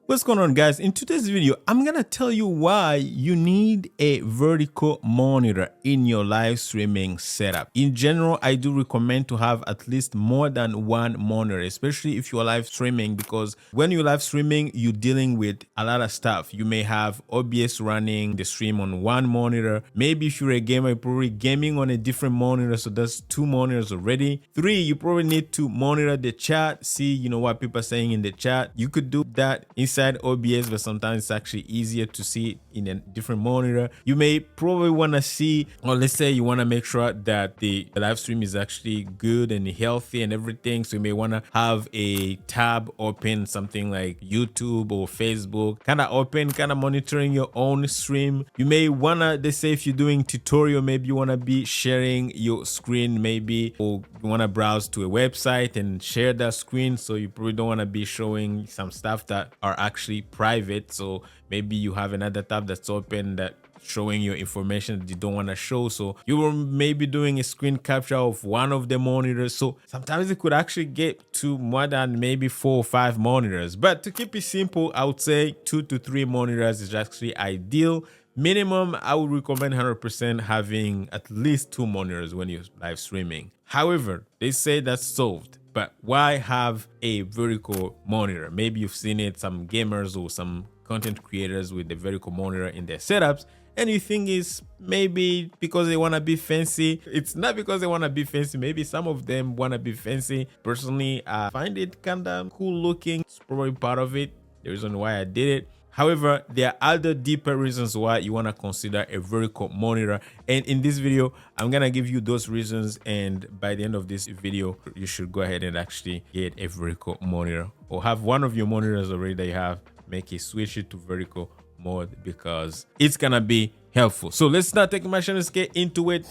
What's going on, guys? In today's video, I'm gonna tell you why you need a vertical monitor in your live streaming setup. In general, I do recommend to have at least more than one monitor, especially if you're live streaming, because when you're live streaming, you're dealing with a lot of stuff. You may have OBS running the stream on one monitor. Maybe if you're a gamer, you're probably gaming on a different monitor, so that's two monitors already. 3, you probably need to monitor the chat, see what people are saying in the chat. You could do that inside OBS, but sometimes it's actually easier to see it in a different monitor. You may probably want to see, or let's say you want to make sure that the live stream is actually good and healthy and everything. So you may want to have a tab open, something like YouTube or Facebook, kind of open, kind of monitoring your own stream. You may want to, let's say if you're doing tutorial, maybe you want to be sharing your screen, maybe, or you want to browse to a website and share that screen. So you probably don't want to be showing some stuff that are actually private. So maybe you have another tab that's open that showing your information that you don't want to show. So you were maybe doing a screen capture of one of the monitors. So sometimes it could actually get to more than maybe 4 or 5 monitors. But to keep it simple, I would say 2 to 3 monitors is actually ideal. Minimum, I would recommend 100% having at least 2 monitors when you're live streaming. However, they say that's solved. But why have a vertical monitor? Maybe you've seen it, some gamers or some content creators with the vertical monitor in their setups, and you think it's maybe because they want to be fancy. It's not because they want to be fancy. Maybe some of them want to be fancy. Personally, I find it kind of cool looking. It's probably part of it, the reason why I did it. However, there are other deeper reasons why you want to consider a vertical monitor. And in this video, I'm going to give you those reasons. And by the end of this video, you should go ahead and actually get a vertical monitor, or have one of your monitors already that you have, make it switch it to vertical mode, because it's going to be helpful. So let's not take much and let's get into it.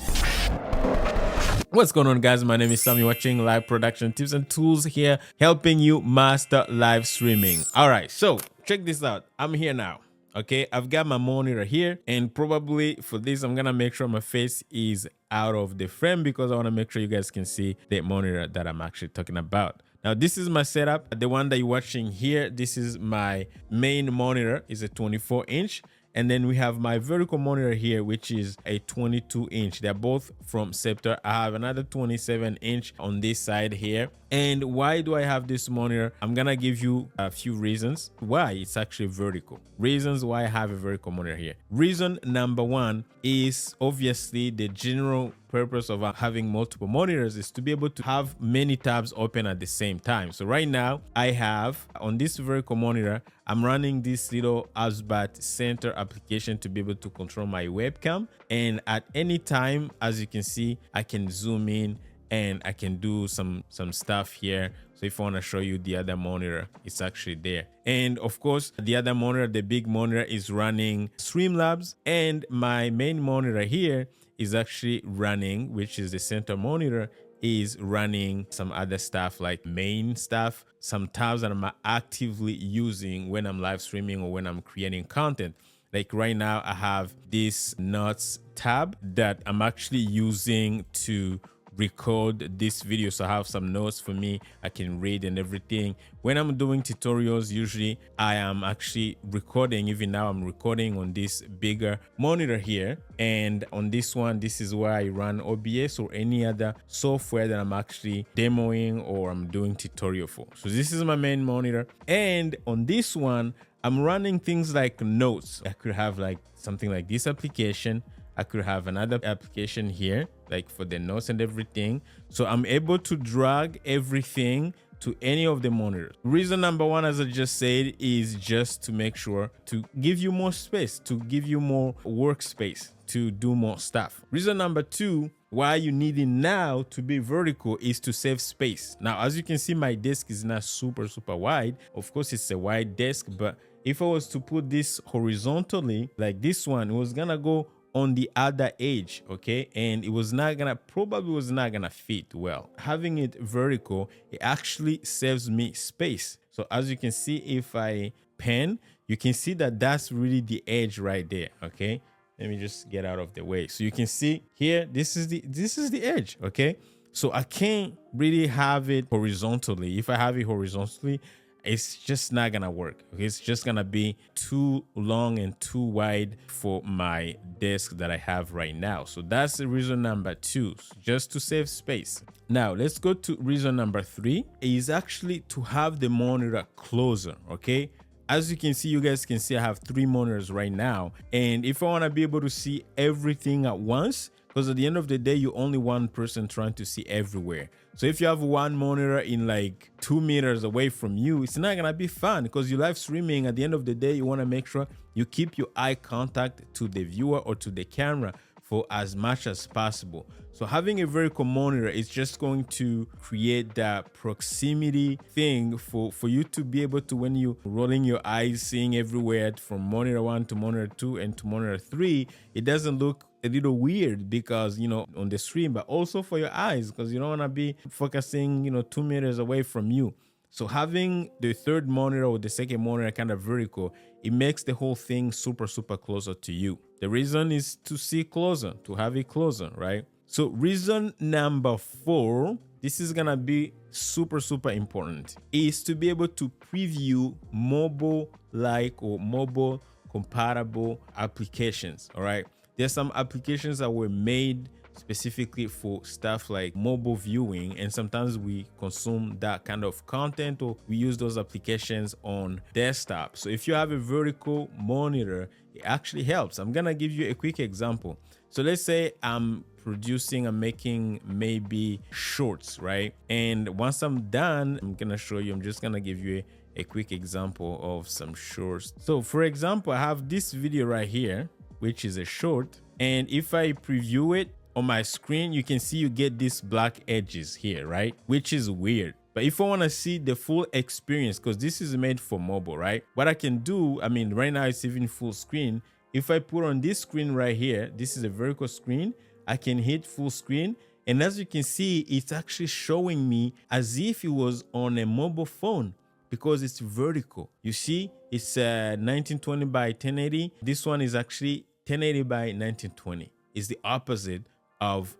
What's going on, guys? My name is Sam. You're watching live production tips and tools here, helping you master live streaming. All right, so check this out. I'm here now. Okay, I've got my monitor here, and probably for this, I'm gonna make sure my face is out of the frame because I want to make sure you guys can see the monitor that I'm actually talking about. Now, this is my setup. The one that you're watching here, this is my main monitor. It's a 24-inch. And then we have my vertical monitor here, which is a 22-inch. They're both from Scepter. I have another 27-inch on this side here. And why do I have this monitor? I'm gonna give you a few reasons why it's actually vertical. Reasons why I have a vertical monitor here. Reason number 1 is obviously the general purpose of having multiple monitors is to be able to have many tabs open at the same time. So right now I have on this vertical monitor, I'm running this little Asbat Center application to be able to control my webcam. And at any time, as you can see, I can zoom in and I can do some stuff here. So if I want to show you the other monitor, it's actually there. And of course, the other monitor, the big monitor, is running Streamlabs, and my main monitor here is actually running, which is the center monitor, is running some other stuff like main stuff, some tabs that I'm actively using when I'm live streaming or when I'm creating content. Like right now, I have this notes tab that I'm actually using to record this video, so I have some notes for me I can read and everything. When I'm doing tutorials, usually I am actually recording. Even now I'm recording on this bigger monitor here, and on this one, this is where I run OBS or any other software that I'm actually demoing or I'm doing tutorial for. So this is my main monitor, and on this one I'm running things like notes. I could have like something like this application. I could have another application here, like for the notes and everything. So I'm able to drag everything to any of the monitors. Reason number 1, as I just said, is just to make sure to give you more space, to give you more workspace, to do more stuff. Reason number 2, why you need it now to be vertical, is to save space. Now, as you can see, my desk is not super wide. Of course, it's a wide desk, but if I was to put this horizontally like this one, it was gonna go on the other edge, okay, and it was not gonna, probably was not gonna fit well. Having it vertical, it actually saves me space. So as you can see, if I pen, you can see that that's really the edge right there. Okay, let me just get out of the way so you can see here, this is the edge. Okay, so I can't really have it horizontally. If I have it horizontally, it's just not gonna work. Okay, it's just gonna be too long and too wide for my desk that I have right now. So that's the reason number 2, just to save space. Now let's go to reason number 3, is actually to have the monitor closer. Okay, as you can see, you guys can see I have 3 monitors right now, and if I want to be able to see everything at once, because at the end of the day, you're only one person trying to see everywhere. So if you have one monitor in like 2 meters away from you, it's not gonna be fun, because you're live streaming. At the end of the day, you want to make sure you keep your eye contact to the viewer or to the camera for as much as possible. So having a vertical monitor is just going to create that proximity thing for you to be able to, when you rolling your eyes, seeing everywhere from monitor 1 to monitor 2 and to monitor 3, it doesn't look a little weird, because on the stream, but also for your eyes, because you don't want to be focusing 2 meters away from you. So having the third monitor or the second monitor kind of vertical, it makes the whole thing super closer to you. The reason is to see closer, to have it closer, right? So reason number 4, this is gonna be super important, is to be able to preview mobile-like or mobile compatible applications. All right, there's some applications that were made specifically for stuff like mobile viewing, and sometimes we consume that kind of content, or we use those applications on desktop. So if you have a vertical monitor, it actually helps. I'm gonna give you a quick example. So let's say I'm making maybe shorts, right? And once I'm done, I'm gonna show you, I'm just gonna give you a quick example of some shorts. So for example, I have this video right here, which is a short, and if I preview it on my screen, you can see you get these black edges here, right? Which is weird. But if I want to see the full experience, because this is made for mobile, right? What I can do, right now it's even full screen. If I put on this screen right here, this is a vertical screen, I can hit full screen. And as you can see, it's actually showing me as if it was on a mobile phone, because it's vertical. You see, it's 1920 by 1080. This one is actually 1080 by 1920. It's the opposite of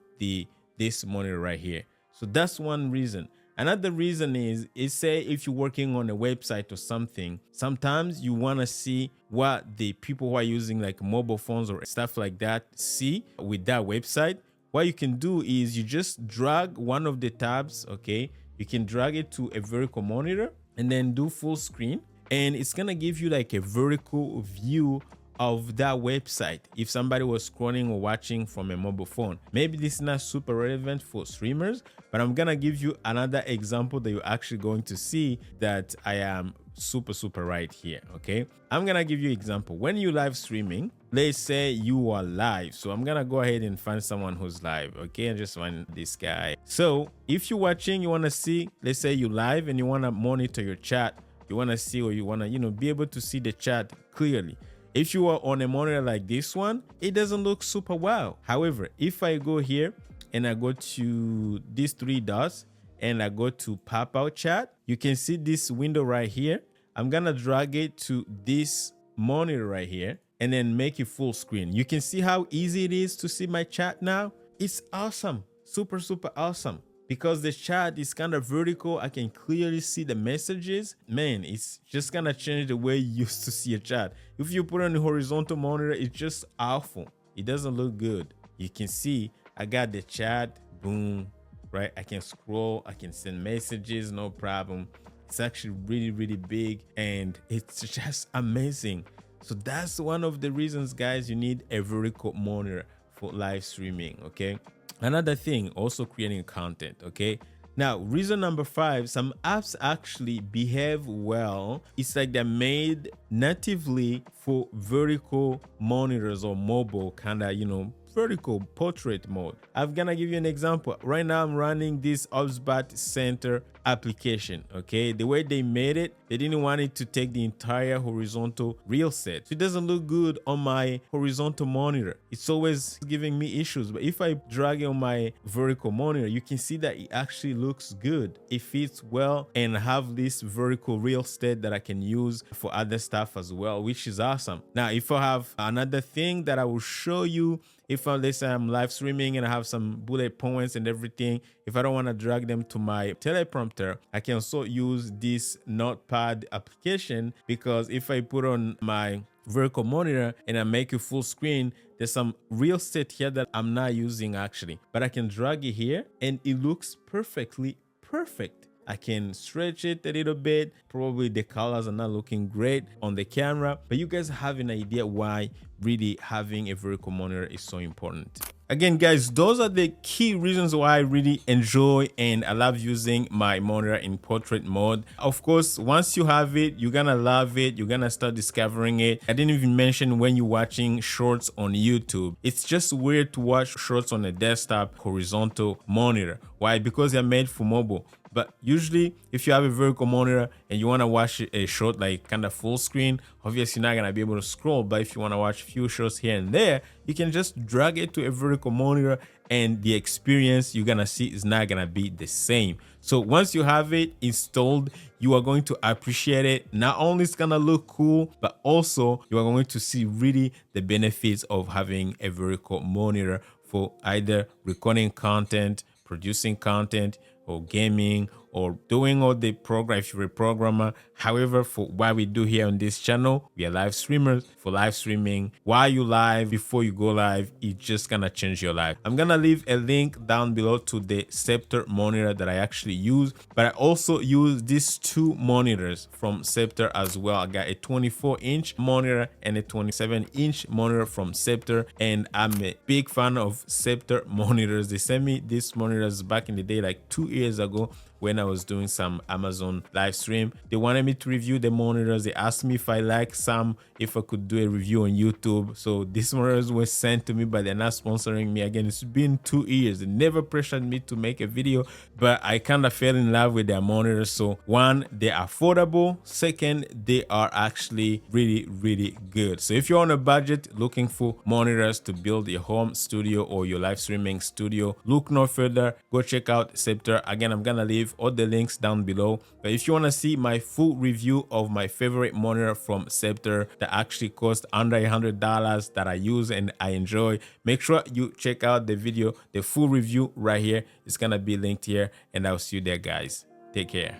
this monitor right here. So that's one reason. Another reason is say if you're working on a website or something, sometimes you want to see what the people who are using like mobile phones or stuff like that see with that website. What you can do is you just drag one of the tabs. Okay, you can drag it to a vertical monitor and then do full screen, and it's gonna give you like a vertical view of that website if somebody was scrolling or watching from a mobile phone. Maybe this is not super relevant for streamers, but I'm gonna give you another example that you're actually going to see that I am super right here. Okay, I'm gonna give you an example. When you live streaming, let's say you are live, so I'm gonna go ahead and find someone who's live. Okay, I just find this guy. So if you're watching, you want to see, let's say you live and you want to monitor your chat, you want to see, or you want to be able to see the chat clearly. If you are on a monitor like this one, it doesn't look super well. However, if I go here and I go to these 3 dots and I go to pop out chat, you can see this window right here. I'm gonna drag it to this monitor right here and then make it full screen. You can see how easy it is to see my chat now. It's awesome, super awesome. Because the chat is kind of vertical, I can clearly see the messages. Man, it's just gonna change the way you used to see a chat. If you put on a horizontal monitor, it's just awful. It doesn't look good. You can see I got the chat, boom, right? I can scroll, I can send messages, no problem. It's actually really big, and it's just amazing. So that's one of the reasons, guys, you need a vertical monitor for live streaming. Okay, another thing, also creating content. Okay, now reason number 5, some apps actually behave well. It's like they're made natively for vertical monitors or mobile kind of vertical portrait mode. I'm gonna give you an example. Right now I'm running this Opus Center application. Okay, the way they made it, they didn't want it to take the entire horizontal real set, so it doesn't look good on my horizontal monitor. It's always giving me issues. But if I drag it on my vertical monitor, you can see that it actually looks good. It fits well, and have this vertical real estate that I can use for other stuff as well, which is awesome. Now if I have another thing that I will show you, if let's say I'm live streaming and I have some bullet points and everything, if I don't want to drag them to my teleprompter, prompter. I can also use this notepad application, because if I put on my vertical monitor and I make it full screen, there's some real estate here that I'm not using actually, but I can drag it here and it looks perfectly perfect. I can stretch it a little bit. Probably the colors are not looking great on the camera, but you guys have an idea why really having a vertical monitor is so important. Again, guys, those are the key reasons why I really enjoy and I love using my monitor in portrait mode. Of course, once you have it, you're gonna love it. You're gonna start discovering it. I didn't even mention when you're watching shorts on YouTube. It's just weird to watch shorts on a desktop horizontal monitor. Why? Because they're made for mobile. But usually, if you have a vertical monitor and you want to watch a short like kind of full screen, obviously you're not going to be able to scroll. But if you want to watch a few shorts here and there, you can just drag it to a vertical monitor and the experience you're going to see is not going to be the same. So once you have it installed, you are going to appreciate it. Not only it's going to look cool, but also you are going to see really the benefits of having a vertical monitor for either recording content, producing content, or gaming, or doing all the program if you're a programmer. However, for what we do here on this channel, we are live streamers. For live streaming, while you live, before you go live, it's just gonna change your life. I'm gonna leave a link down below to the Scepter monitor that I actually use, but I also use these two monitors from Scepter as well. I got a 24-inch monitor and a 27-inch monitor from Scepter, and I'm a big fan of Scepter monitors. They sent me these monitors back in the day, like 2 years ago, when I was doing some Amazon live stream. They wanted me to review the monitors. They asked me if I like some, if I could do a review on YouTube. So these monitors were sent to me, but they're not sponsoring me. Again, it's been 2 years. They never pressured me to make a video, but I kind of fell in love with their monitors. So one, they're affordable. Second, they are actually really, really good. So if you're on a budget looking for monitors to build your home studio or your live streaming studio, look no further. Go check out Scepter. Again, I'm gonna leave all the links down below. But if you want to see my full review of my favorite monitor from Scepter that actually cost under $100 that I use and I enjoy, make sure you check out the video, the full review right here. It's gonna be linked here, and I'll see you there, guys. Take care.